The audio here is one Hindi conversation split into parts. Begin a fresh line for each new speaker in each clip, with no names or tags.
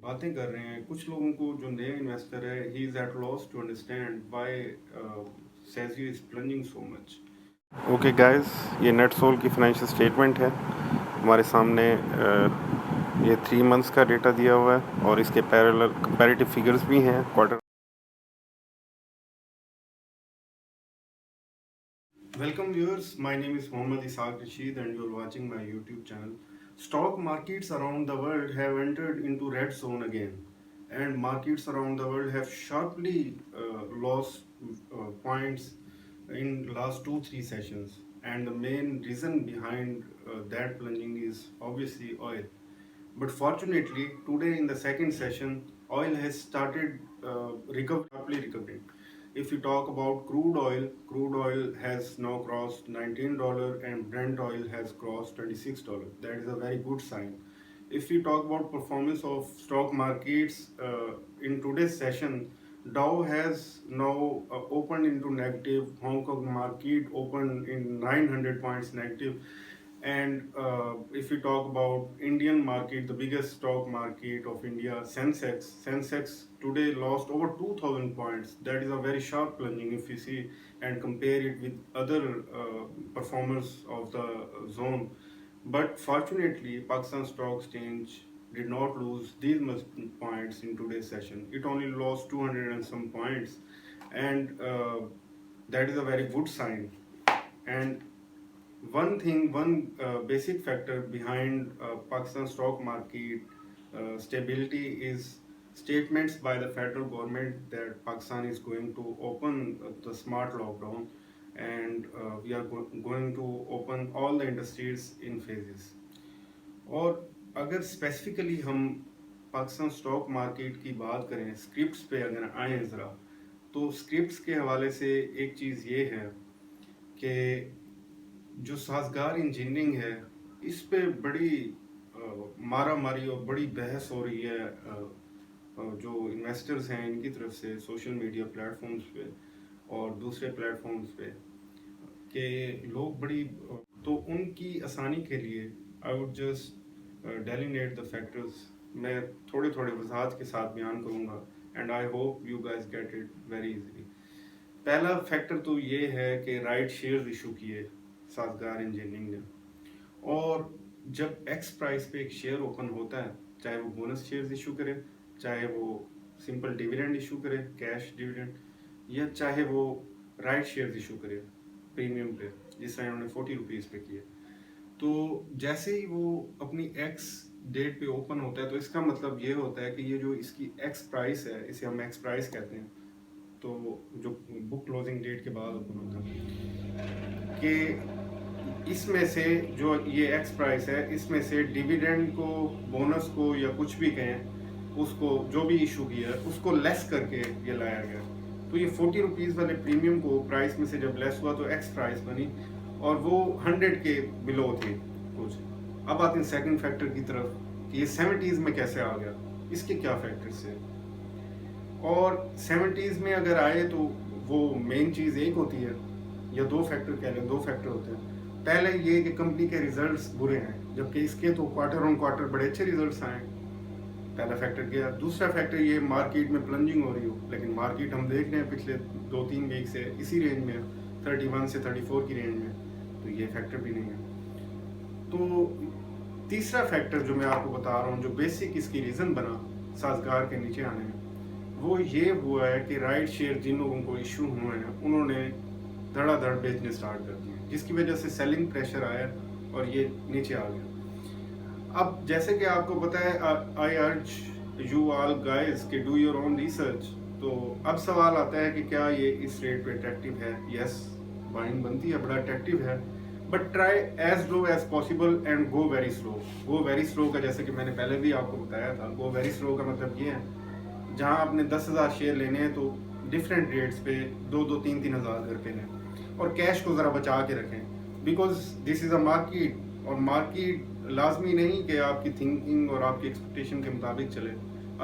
बातें कर रहे हैं। कुछ लोगों को जो नए इन्वेस्टर है, he is at loss to understand why सेजी is plunging so much. Okay guys, ये नेटसोल की फाइनेंशियल स्टेटमेंट है हमारे सामने। ये 3 मंथ्स का डेटा दिया हुआ है और इसके पैरेलल कंपैरेटिव फिगर्स भी हैं quarter. Welcome viewers, my name is Mohammad Isaac Rashid and you are watching my YouTube channel. Stock markets around the world have entered into red zone again, and markets around the world have sharply lost points in last 2-3 sessions, and the main reason behind that plunging is obviously oil. But fortunately, today in the second session, oil has started sharply recovering. If you talk about crude oil has now crossed $19 and Brent oil has crossed $26. That is a very good sign. If we talk about performance of stock markets in today's session, Dow has now opened into negative. Hong Kong market opened in 900 points negative. And if we talk about Indian market, the biggest stock market of India, Sensex today lost over 2,000 points. That is a very sharp plunging if you see and compare it with other performers of the zone. But fortunately, Pakistan Stock Exchange did not lose these much points in today's session. It only lost 200 and some points, and that is a very good sign. And one basic factor behind Pakistan stock market stability is statements by the federal government that Pakistan is going to open the smart lockdown, and we are going to open all the industries in phases. और अगर स्पेसिफिकली हम पाकिस्तान स्टॉक मार्केट की बात करें, स्क्रिप्ट्स पे अगर आए ज़रा, तो स्क्रिप्ट्स के हवाले से एक चीज़ ये है कि जो साजगार इंजीनियरिंग है, इस पे बड़ी मारा मारी और बड़ी बहस हो रही है जो इन्वेस्टर्स हैं इनकी तरफ से सोशल मीडिया प्लेटफॉर्म्स पे और दूसरे प्लेटफॉर्म्स पे, कि लोग बड़ी तो उनकी आसानी के लिए I would just delineate the factors. मैं थोड़े थोड़े वजाहत के साथ बयान करूँगा and I hope you guys get it very easily. पहला फैक्टर तो ये है कि राइट शेयर्स इशू किए साजगार इंजीनियरिंग ने, और जब एक्स प्राइस पे एक शेयर ओपन होता है, चाहे वो बोनस शेयर्स इशू करे, चाहे वो सिंपल डिविडेंड इशू करे, कैश डिविडेंड, या चाहे वो राइट शेयर्स इशू करे प्रीमियम पे, जिस तरह उन्होंने 40 रुपीज़ पे किए, तो जैसे ही वो अपनी एक्स डेट पे ओपन होता है, तो इसका मतलब ये होता है कि ये जो इसकी एक्स प्राइस है, इसे हम एक्स प्राइस कहते हैं, तो जो बुक क्लोजिंग डेट के बाद ओपन होता है, कि इसमें से जो ये एक्स प्राइस है, इसमें से डिविडेंड को, बोनस को, या कुछ भी कहें उसको, जो भी इशू किया है उसको लेस करके ये लाया गया। तो ये 40 रुपीज़ वाले प्रीमियम को प्राइस में से जब लेस हुआ तो एक्स प्राइस बनी, और वो 100 के बिलो थी कुछ। अब आते हैं सेकंड फैक्टर की तरफ कि ये 70s में कैसे आ गया, इसके क्या फैक्टर्स है। और 70s में अगर आए तो वो मेन चीज़ एक होती है, या दो फैक्टर कह लें, दो फैक्टर होते हैं। पहले ये कि कंपनी के रिजल्ट्स बुरे हैं, जबकि इसके तो क्वार्टर ऑन क्वार्टर बड़े अच्छे रिजल्ट्स आए। पहला फैक्टर गया। दूसरा फैक्टर ये मार्केट में प्लंजिंग हो रही हो, लेकिन मार्केट हम देख रहे हैं पिछले 2-3 वीक से इसी रेंज में, 31 से 34 की रेंज में, तो ये फैक्टर भी नहीं है। तो तीसरा फैक्टर जो मैं आपको बता रहा हूँ, जो बेसिक इसकी रीज़न बना साजगार के नीचे आने में, वो ये हुआ है कि राइट शेयर जिन लोगों को इशू हुए हैं उन्होंने धड़ाधड़ बेचने स्टार्ट कर दिए, जिसकी वजह से सेलिंग प्रेशर आया और ये नीचे आ गया। अब जैसे कि आपको पता है, आई अर्ज यू ऑल गाइस कि डू योर ओन रिसर्च। तो अब सवाल आता है कि क्या ये इस रेट पे अट्रैक्टिव है। यस, बाइंग बनती है, बड़ा अट्रैक्टिव है, but try as low as possible and go very slow. Go very slow का, जैसे कि मैंने पहले भी आपको बताया था, गो वेरी स्लो का मतलब ये है, जहां आपने 10,000 शेयर लेने हैं तो डिफरेंट रेट्स पे 2-2, 3-3 हज़ार करके लें, और कैश को ज़रा बचा के रखें, because this is a market, और मार्केट लाजमी नहीं कि आपकी थिंकिंग और आपकी एक्सपेक्टेशन के मुताबिक चले।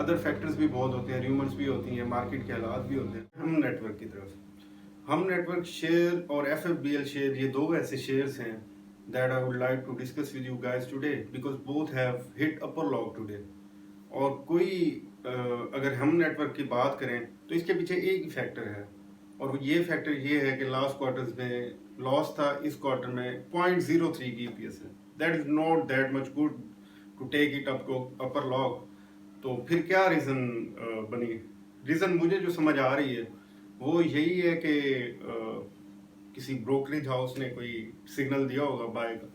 अदर फैक्टर्स भी बहुत होते हैं, र्यूमर्स भी होती हैं, मार्केट के हालात भी होते हैं। हम नेटवर्क की तरफ, हम नेटवर्क शेयर और FFBL शेयर, ये दो ऐसे शेयर्स हैं that I would like to discuss with you guys today because both have hit upper log today. और कोई अगर हम नेटवर्क की बात करें तो इसके पीछे एक ही फैक्टर है, और ये फैक्टर ये है कि लास्ट क्वार्टर्स में लॉस था, इस क्वार्टर में 0.03 की ईपीएस है। That is not that much good to take it up to upper log. तो फिर क्या रीज़न बनी? रीज़न मुझे जो समझ आ रही है वो यही है कि किसी ब्रोकरेज हाउस ने कोई सिग्नल दिया होगा बाय का,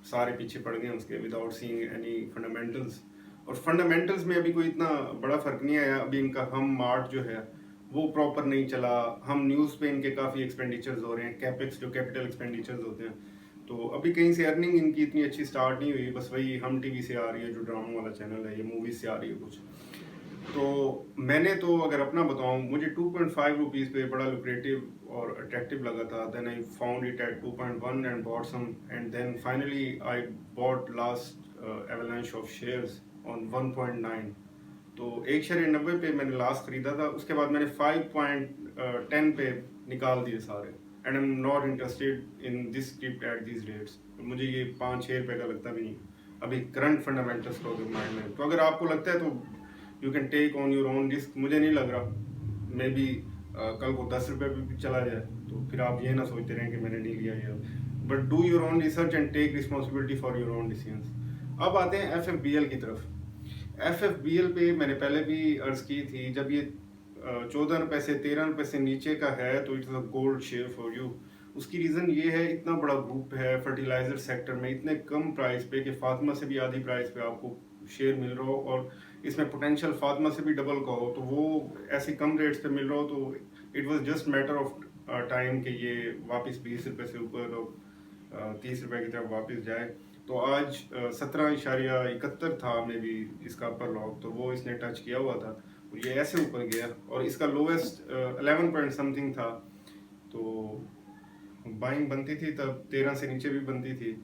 सारे पीछे पड़ गए उसके विदाउट सीइंग एनी फंडामेंटल्स। और फंडामेंटल्स में अभी कोई इतना बड़ा फर्क नहीं आया। अभी इनका हम मार्ट जो है वो प्रॉपर नहीं चला, हम न्यूज़ पे इनके काफ़ी एक्सपेंडिचर्स हो रहे हैं, कैपेक्स जो कैपिटल एक्सपेंडिचर्स होते हैं। तो अभी कहीं से अर्निंग इनकी इतनी अच्छी स्टार्ट नहीं हुई, बस वही हम टीवी से आ रही है जो ड्रामा वाला चैनल है, ये मूवीज से आ रही है कुछ। तो मैंने तो अगर अपना बताऊं, मुझे 2.5 रुपीज़ पे बड़ा लुक्रेटिव और अट्रैक्टिव लगा था। Then I found it at 2.1 and bought some, and then finally I bought last avalanche of shares on 1.9। तो 1.90 पे मैंने लास्ट खरीदा था, उसके बाद मैंने 5.10 पे निकाल दिए सारे। And I am not interested in this script at this rates. मुझे ये 5-6 रुपये का लगता भी नहीं अभी करंट फंडामेंटल्स को अगर माइंड में। तो अगर आपको लगता है तो you can take on your own risk. मुझे नहीं लग रहा, मे बी कल को 10 रुपये भी चला जाए तो फिर आप ये ना सोचते रहें कि मैंने नहीं लिया ये। But do your own research and take responsibility for your own decisions. अब आते हैं FFBL की तरफ। FFBL पे मैंने पहले भी अर्ज की थी, जब ये 14 रुपये से 13 रुपये से नीचे का है तो it's a gold share for you. उसकी रीज़न ये है, इतना बड़ा ग्रुप है फर्टिलाइजर सेक्टर में इतने कम प्राइस पे कि फातिमा से भी आधी प्राइस पे आपको शेयर मिल रहा हो, और इसमें पोटेंशियल फातिमा से भी डबल का हो, तो वो ऐसे कम रेट्स पे मिल रहा हो, तो it was just matter of time कि ये वापस 20 रुपये से ऊपर और 30 रुपये की तरफ वापस जाए। तो आज 17.71 था मे बी इसका अपर लॉग, तो वो इसने टच किया हुआ था, ये ऐसे ऊपर गया, और इसका लोवेस्ट 11 पॉइंट समथिंग था। तो बाइंग बनती थी तब, 13 से नीचे भी बनती थी।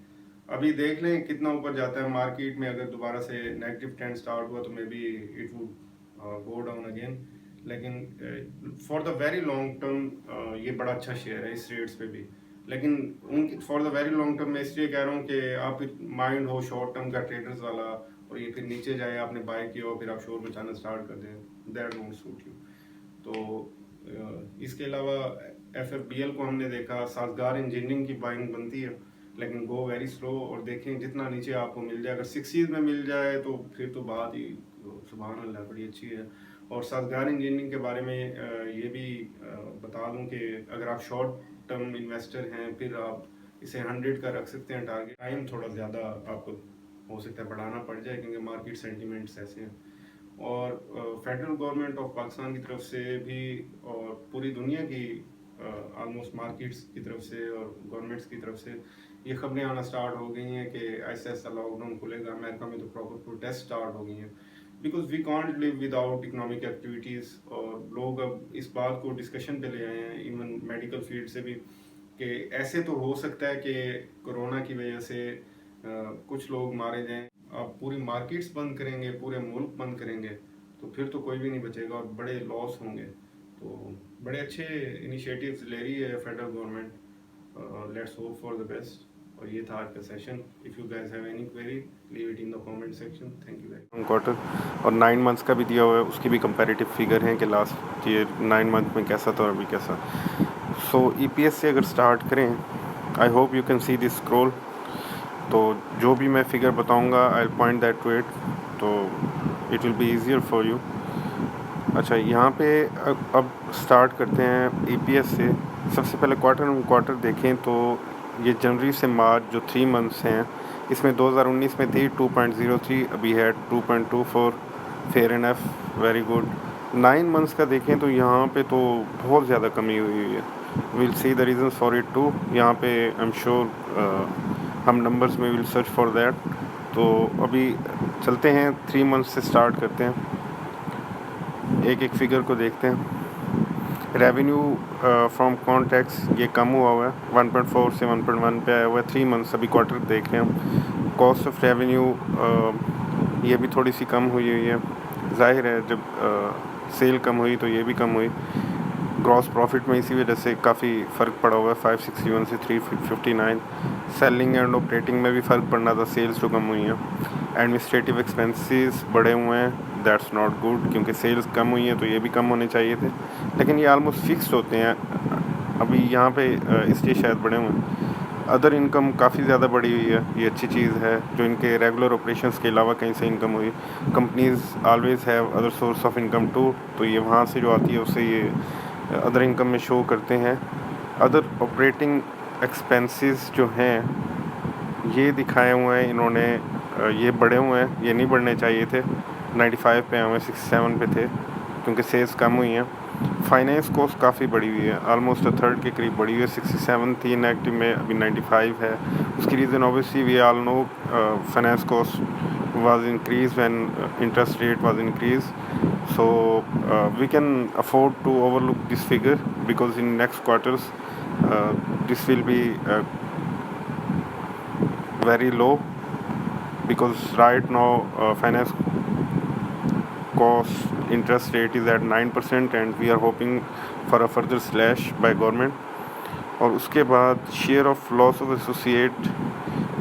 अभी देख लें कितना ऊपर जाता है मार्केट में। अगर दोबारा से नेगेटिव ट्रेंड स्टार्ट हुआ तो maybe it would go down again. लेकिन for the very long term ये बड़ा अच्छा शेयर है इस रेट्स पे भी। लेकिन उनकी for the very long term मैं इसलिए कह रहा हूँ कि आप माइंड हो शॉर्ट टर्म का ट्रेडर्स वाला, और ये फिर नीचे जाए, आपने बाय किया और फिर आप शोर मचाना स्टार्ट कर दें, दैट वोंट सूट यू। तो इसके अलावा FFBL को हमने देखा, साजगार इंजीनियरिंग की बाइंग बनती है लेकिन गो वेरी स्लो, और देखें जितना नीचे आपको मिल जाए, अगर 60s में मिल जाए तो फिर तो बात ही सुभान अल्लाह बड़ी अच्छी है। और साजगार इंजीनियरिंग के बारे में ये भी बता दूं कि अगर आप शॉर्ट टर्म इन्वेस्टर हैं फिर आप इसे 100 का रख सकते हैं टारगेट। टाइम थोड़ा ज़्यादा आपको हो सकता है बढ़ाना पड़ जाए क्योंकि मार्केट सेंटिमेंट्स ऐसे हैं। और फेडरल गवर्नमेंट ऑफ पाकिस्तान की तरफ से भी और पूरी दुनिया की ऑलमोस्ट मार्केट्स की तरफ से और गवर्नमेंट्स की तरफ से ये खबरें आना स्टार्ट हो गई हैं कि ऐसा ऐसा लॉकडाउन खुलेगा। अमेरिका में तो प्रॉपर प्रोटेस्ट स्टार्ट हो गई हैं, because we can't live without economic activities. और लोग अब इस बात को डिस्कशन पे ले आए हैं, इवन मेडिकल फील्ड से भी, कि ऐसे तो हो सकता है कि कोरोना की वजह से कुछ लोग मारे जाएं। आप पूरी मार्केट्स बंद करेंगे, पूरे मुल्क बंद करेंगे, तो फिर तो कोई भी नहीं बचेगा और बड़े लॉस होंगे। तो बड़े अच्छे इनिशिएटिव्स ले रही है federal government. Let's hope for the best. और ये था आज का session. If you guys have any query leave it in the comment section. Thank you very much. Quarter और 9 मंथ्स का भी दिया हुआ है, उसकी भी कंपैरेटिव फिगर है कि लास्ट ईयर 9 मंथ में कैसा था और अभी कैसा। सो EPS से अगर स्टार्ट करें, I hope you can see this scroll. तो जो भी मैं फिगर बताऊंगा I will point that to it, तो it will be easier for you. अच्छा, यहाँ पे अब स्टार्ट करते हैं EPS से। सबसे पहले क्वार्टर देखें तो ये जनवरी से मार्च जो 3 मंथ्स हैं, इसमें 2019 में थी 2.03, अभी है 2.24। Fair enough, very good. 9 months का देखें तो यहाँ पे तो बहुत ज़्यादा कमी हुई है। Will see the reason for it too. यहाँ पे आई एम श्योर हम नंबर्स में विल सर्च फॉर दैट। तो अभी चलते हैं 3 मंथ्स से स्टार्ट करते हैं, एक एक फिगर को देखते हैं। रेवेन्यू फ्रॉम कॉन्टैक्ट्स ये कम हुआ है, 1.4 से 1.1 पे आया हुआ है 3 मंथ्स। अभी क्वार्टर देख रहे हैं। कॉस्ट ऑफ रेवेन्यू ये भी थोड़ी सी कम हुई है। जाहिर है जब सेल कम हुई तो ये भी कम हुई। ग्रॉस प्रॉफिट में इसी वजह से काफ़ी फ़र्क पड़ा हुआ है, 561 से 359। सेलिंग एंड ऑपरेटिंग में भी फ़र्क पड़ना था, सेल्स जो कम हुई हैं।
एडमिनिस्ट्रेटिव एक्सपेंसेस बढ़े हुए हैं, दैट्स नॉट गुड, क्योंकि सेल्स कम हुई हैं तो ये भी कम होने चाहिए थे, लेकिन ये आलमोस्ट फिक्स्ड होते हैं अभी यहाँ पे, इसलिए शायद बढ़े हुए हैं। अदर इनकम काफ़ी ज़्यादा बढ़ी हुई है, ये अच्छी चीज़ है, जो इनके रेगुलर ऑपरेशंस के अलावा कहीं से इनकम हुई। Companies always have other source of income too, तो ये वहाँ से जो आती है उससे ये अदर इनकम में शो करते हैं। अदर ऑपरेटिंग एक्सपेंसेस जो हैं ये दिखाए हुए हैं इन्होंने, ये बढ़े हुए हैं, ये नहीं बढ़ने चाहिए थे। 95 पे हमें 67 पे थे, क्योंकि सेल्स कम हुई हैं। फाइनेंस कॉस्ट काफ़ी बढ़ी हुई है, ऑलमोस्ट थर्ड के करीब बढ़ी हुई है। 67 थी नेगेटिव में, अभी 95 है। उसकी reason obviously we all know, finance cost was increase when interest rate was increase, so we can afford to overlook this figure, because in next quarters this will be very low, because right now finance cost interest rate is at 9% and we are hoping for a further slash by government. और उसके बाद share of loss of associate,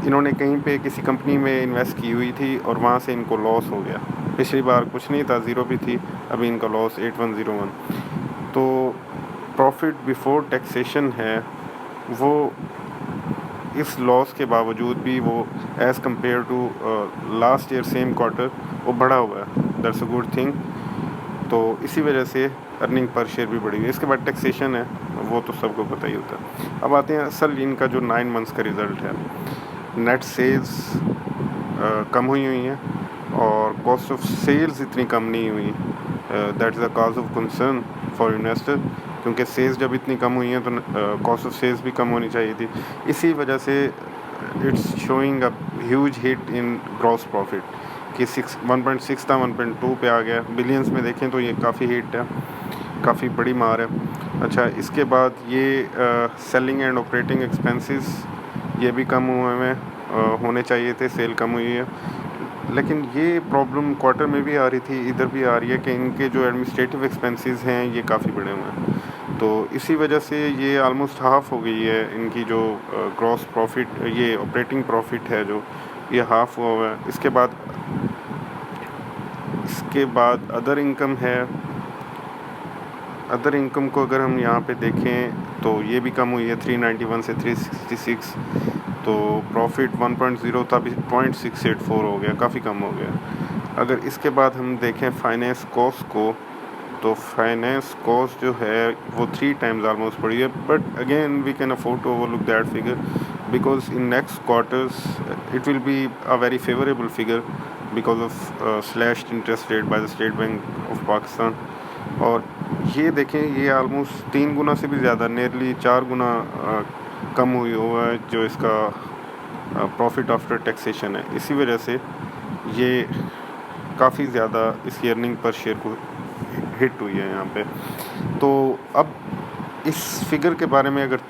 इन्होंने कहीं पे किसी कंपनी में इन्वेस्ट की हुई थी और वहाँ से इनको लॉस हो गया। पिछली बार कुछ नहीं था, ज़ीरो भी थी, अभी इनका लॉस 8101। तो प्रॉफिट बिफोर टैक्सेशन है वो इस लॉस के बावजूद भी वो as compare to last year same quarter वो बढ़ा हुआ है, दैट्स अ गुड थिंग। तो इसी वजह से अर्निंग पर शेयर भी बढ़ी हुई है। इसके बाद टैक्सेशन है, वो तो सबको पता ही होता है। अब आते हैं असल इनका जो 9 मंथ्स का रिज़ल्ट है। नेट सेल्स कम हुई हैं और कॉस्ट ऑफ सेल्स इतनी कम नहीं हुई, that is the cause of concern for investor, क्योंकि सेल्स जब इतनी कम हुई हैं तो कॉस्ट ऑफ सेल्स भी कम होनी चाहिए थी। इसी वजह से it's showing a huge hit in gross profit कि 1.6 था 1.2 पे आ गया। बिलियंस में देखें तो ये काफ़ी हिट है, काफ़ी बड़ी मार है। अच्छा, इसके बाद ये सेलिंग एंड ऑपरेटिंग एक्सपेंसेस ये भी कम हुए हैं, होने चाहिए थे, सेल कम हुई है। लेकिन ये प्रॉब्लम क्वार्टर में भी आ रही थी, इधर भी आ रही है कि इनके जो एडमिनिस्ट्रेटिव एक्सपेंसेस हैं ये काफ़ी बढ़े हुए हैं। तो इसी वजह से ये आलमोस्ट हाफ़ हो गई है इनकी जो ग्रॉस प्रॉफिट, ये ऑपरेटिंग प्रॉफिट है जो ये हाफ़ हुआ है। इसके बाद अदर इनकम है। अदर इनकम को अगर हम यहाँ पे देखें तो ये भी कम हुई है, 391 से 366। तो प्रॉफिट 1.0 था, अभी 0.684 हो गया, काफ़ी कम हो गया। अगर इसके बाद हम देखें फाइनेंस कॉस्ट को, तो फाइनेंस कॉस्ट जो है वो 3 टाइम्स ऑलमोस्ट बढ़ी है, but again we can afford to overlook that figure, because in next quarters it will be a very favorable figure because of slashed interest rate by the State Bank of Pakistan। और ये देखें, ये आलमोस्ट 3 गुना से भी ज़्यादा, नियरली 4 गुना कम हुई हुआ है जो इसका प्रॉफिट आफ्टर टैक्सेशन है। इसी वजह से ये काफ़ी ज़्यादा इसकी अर्निंग पर शेयर को हिट हुई है यहाँ पे। तो अब इस फिगर के बारे में अगर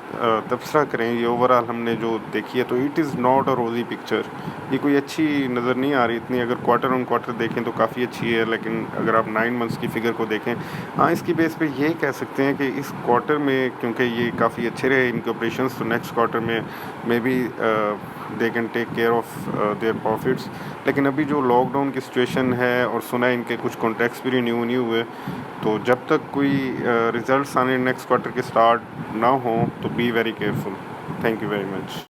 तबसरा करें, ये ओवरऑल हमने जो देखी है, तो इट इज़ नॉट अ रोज़ी पिक्चर। ये कोई अच्छी नज़र नहीं आ रही इतनी। अगर क्वार्टर ऑन क्वार्टर देखें तो काफ़ी अच्छी है, लेकिन अगर आप 9 मंथ्स की फ़िगर को देखें, हाँ, इसकी बेस पे ये कह सकते हैं कि इस क्वार्टर में क्योंकि ये काफ़ी अच्छे रहे इनके ऑपरेशंस, तो नेक्स्ट क्वार्टर में may be they can take care of their profits. लेकिन अभी जो लॉकडाउन की सिचुएशन है और सुना है इनके कुछ कॉन्ट्रैक्ट्स भी रिन्यू नहीं हुए, तो जब तक कोई रिजल्ट्स आने नेक्स्ट क्वार्टर के स्टार्ट ना हो तो be very careful. Thank you very much.